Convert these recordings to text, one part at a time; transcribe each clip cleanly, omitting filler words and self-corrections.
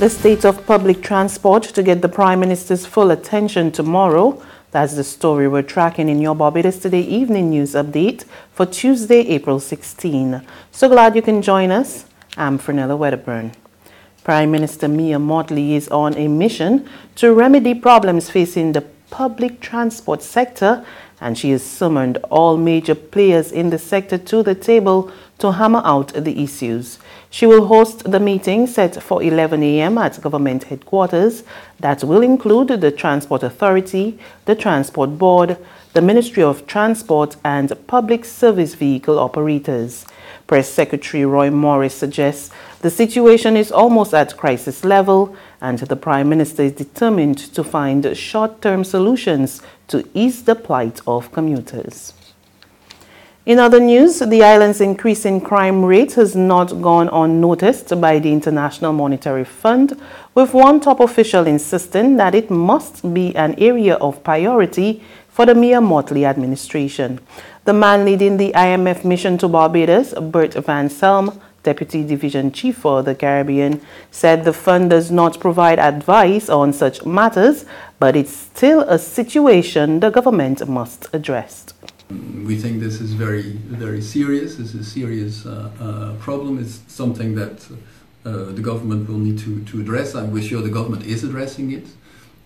The state of public transport to get the Prime Minister's full attention tomorrow. That's the story we're tracking in your Barbados Today Evening News Update for Tuesday, April 16. So glad you can join us. I'm Fernella Wedderburn. Prime Minister Mia Mottley is on a mission to remedy problems facing the public transport sector, and she has summoned all major players in the sector to the table to hammer out the issues. She will host the meeting set for 11 a.m. at government headquarters that will include the Transport Authority, the Transport Board, the Ministry of Transport and Public Service Vehicle Operators. Press Secretary Roy Morris suggests the situation is almost at crisis level and the Prime Minister is determined to find short-term solutions to ease the plight of commuters. In other news, the island's increasing crime rate has not gone unnoticed by the International Monetary Fund, with one top official insisting that it must be an area of priority for the Mia Mottley administration. The man leading the IMF mission to Barbados, Bert Van Selm, Deputy Division Chief for the Caribbean, said the fund does not provide advice on such matters, but it's still a situation the government must address. We think this is very, very serious. This is a serious problem. It's something that the government will need to address. We're sure the government is addressing it.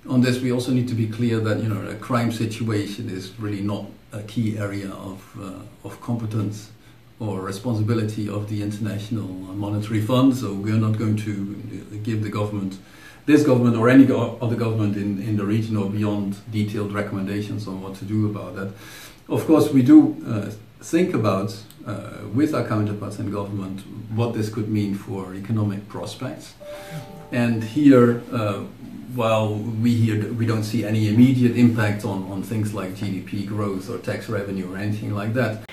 On this, we also need to be clear that a crime situation is really not a key area of competence or responsibility of the International Monetary Fund. So we are not going to give the government, this government or any other government in the region or beyond, detailed recommendations on what to do about that. Of course, we do think about, with our counterparts in government, what this could mean for economic prospects. And here, while we don't see any immediate impact on things like GDP growth or tax revenue or anything like that.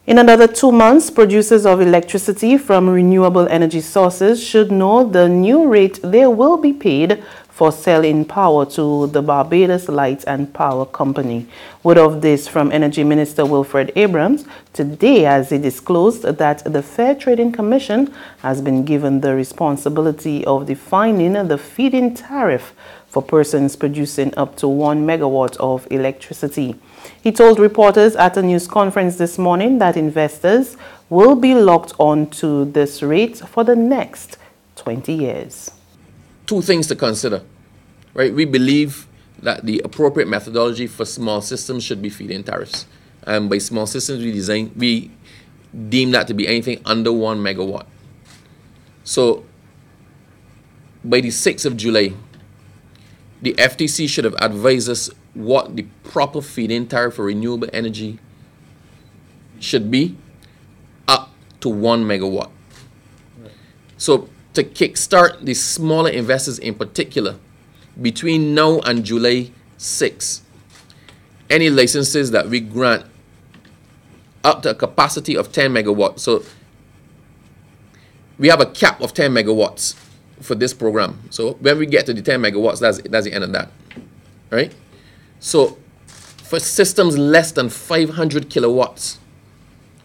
In another 2 months, producers of electricity from renewable energy sources should know the new rate they will be paid for selling power to the Barbados Light and Power Company. Word of this from Energy Minister Wilfred Abrams today, as he disclosed that the Fair Trading Commission has been given the responsibility of defining the feed-in tariff for persons producing up to 1 megawatt of electricity. He told reporters at a news conference this morning that investors will be locked on to this rate for the next 20 years. Two things to consider, right? We believe that the appropriate methodology for small systems should be feed-in tariffs. And by small systems, we deem that to be anything under 1 megawatt. So by the 6th of July, the FTC should have advised us what the proper feed-in tariff for renewable energy should be up to 1 megawatt. Right. So to kickstart the smaller investors in particular, between now and July 6, any licenses that we grant up to a capacity of 10 megawatts. So we have a cap of 10 megawatts for this program. So when we get to the 10 megawatts, that's the end of that, right? So for systems less than 500 kilowatts,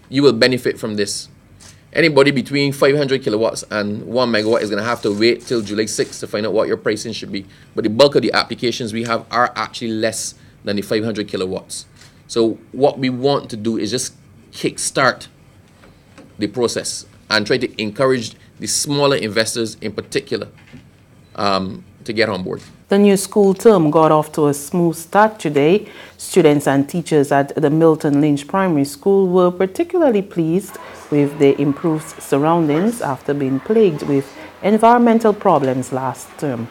you will benefit from this. Anybody between 500 kilowatts and 1 megawatt is going to have to wait till July 6th to find out what your pricing should be. But the bulk of the applications we have are actually less than the 500 kilowatts. So what we want to do is just kickstart the process and try to encourage the smaller investors in particular to get on board. The new school term got off to a smooth start today. Students and teachers at the Milton Lynch Primary School were particularly pleased with the improved surroundings after being plagued with environmental problems last term.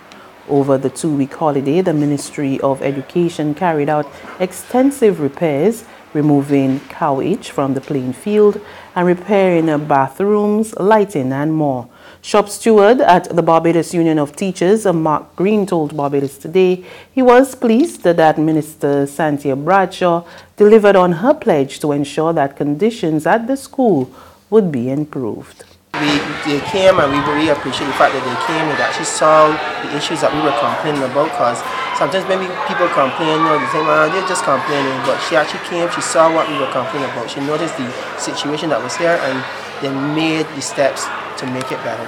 Over the 2-week holiday, the Ministry of Education carried out extensive repairs, removing cowage from the playing field and repairing bathrooms, lighting and more. Shop steward at the Barbados Union of Teachers, Mark Green, told Barbados Today he was pleased that Minister Santia Bradshaw delivered on her pledge to ensure that conditions at the school would be improved. They came and we really appreciate the fact that they came and actually saw the issues that we were complaining about, because sometimes maybe people complain, they say, well, they're just complaining, but she actually came, she saw what we were complaining about, she noticed the situation that was here and they made the steps to make it better.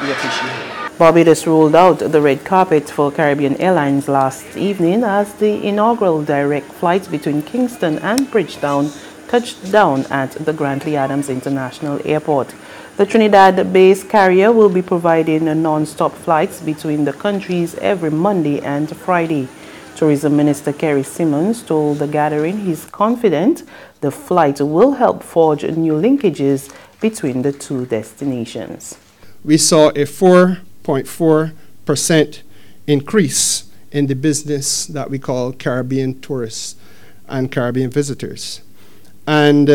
We appreciate it. Barbados rolled out the red carpet for Caribbean Airlines last evening as the inaugural direct flight between Kingston and Bridgetown touched down at the Grantley Adams International Airport. The Trinidad-based carrier will be providing non-stop flights between the countries every Monday and Friday. Tourism Minister Kerry Simmons told the gathering he's confident the flight will help forge new linkages between the two destinations. We saw a 4.4% increase in the business that we call Caribbean tourists and Caribbean visitors. And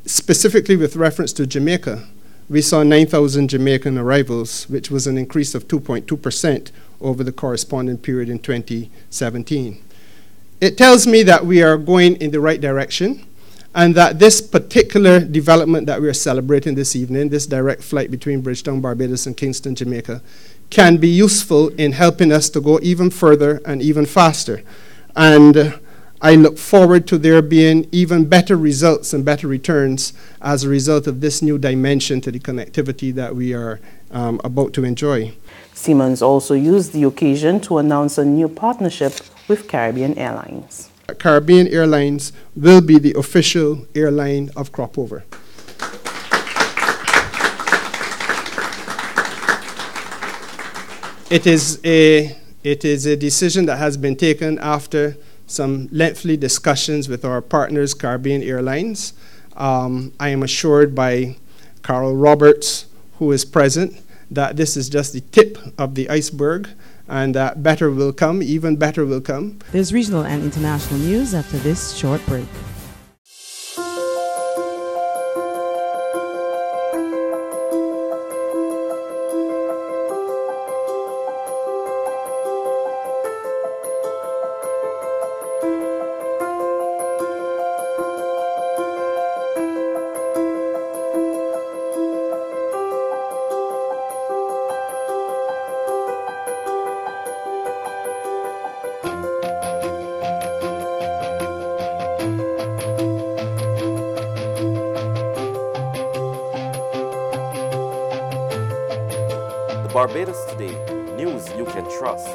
specifically with reference to Jamaica, we saw 9,000 Jamaican arrivals, which was an increase of 2.2% over the corresponding period in 2017. It tells me that we are going in the right direction, and that this particular development that we are celebrating this evening, this direct flight between Bridgetown, Barbados and Kingston, Jamaica, can be useful in helping us to go even further and even faster. And I look forward to there being even better results and better returns as a result of this new dimension to the connectivity that we are about to enjoy. Simmons also used the occasion to announce a new partnership with Caribbean Airlines. Caribbean Airlines will be the official airline of Cropover. It is a decision that has been taken after some lengthy discussions with our partners, Caribbean Airlines. I am assured by Carol Roberts, who is present, that this is just the tip of the iceberg and that better will come, even better will come. There's regional and international news after this short break. Barbados Today, news you can trust.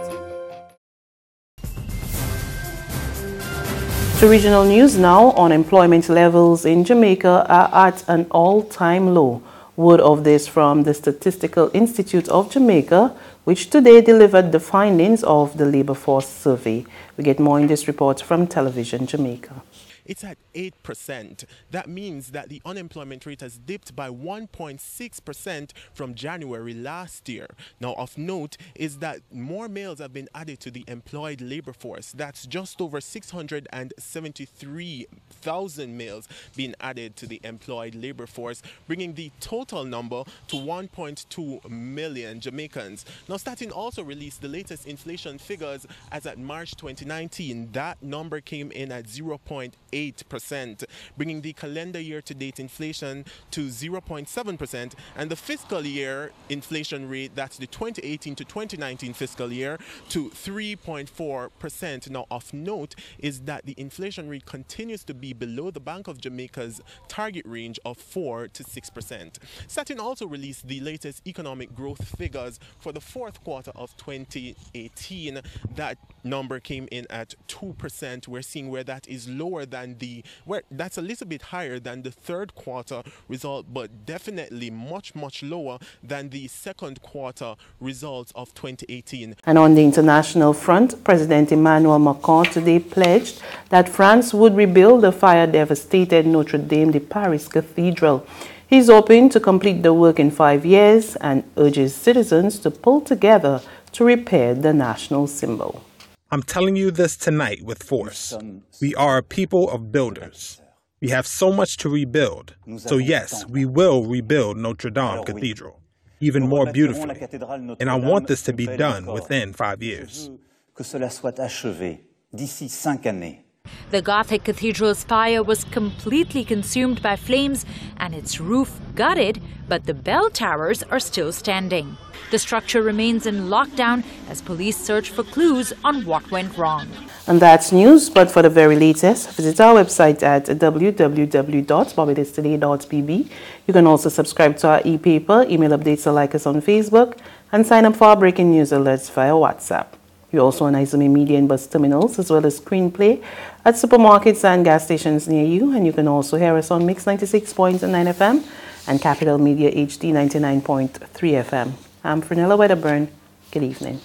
To regional news now, unemployment levels in Jamaica are at an all-time low. Word of this from the Statistical Institute of Jamaica, which today delivered the findings of the labor force survey. We get more in this report from Television Jamaica. It's at 8%. That means that the unemployment rate has dipped by 1.6% from January last year. Now, of note is that more males have been added to the employed labor force. That's just over 673,000 males being added to the employed labor force, bringing the total number to 1.2 million Jamaicans. Now, Statin also released the latest inflation figures as at March 2019. That number came in at 0.8%, bringing the calendar year-to-date inflation to 0.7%, and the fiscal year inflation rate, that's the 2018 to 2019 fiscal year, to 3.4%. Now, of note is that the inflation rate continues to be below the Bank of Jamaica's target range of 4 to 6%. Statin also released the latest economic growth figures for the fourth quarter of 2018. That number came in at 2%. We're seeing where that is lower than that's a little bit higher than the third quarter result, but definitely much lower than the second quarter results of 2018. And on the international front, President Emmanuel Macron today pledged that France would rebuild the fire-devastated Notre Dame de Paris Cathedral. He's hoping to complete the work in 5 years and urges citizens to pull together to repair the national symbol. I'm telling you this tonight with force. We are a people of builders. We have so much to rebuild. So yes, we will rebuild Notre Dame Cathedral, even more beautifully. And I want this to be done within 5 years. The Gothic cathedral's spire was completely consumed by flames and its roof gutted, but the bell towers are still standing. The structure remains in lockdown as police search for clues on what went wrong. And that's news, but for the very latest, visit our website at www.barbadostoday.pb. You can also subscribe to our e-paper, email updates, or like us on Facebook. and sign up for our breaking news alerts via WhatsApp. You're also on Izumi Media and bus terminals as well as screenplay at supermarkets and gas stations near you, and you can also hear us on Mix 96.9 FM and Capital Media HD 99.3 FM. I'm Frenella Wedderburn. Good evening.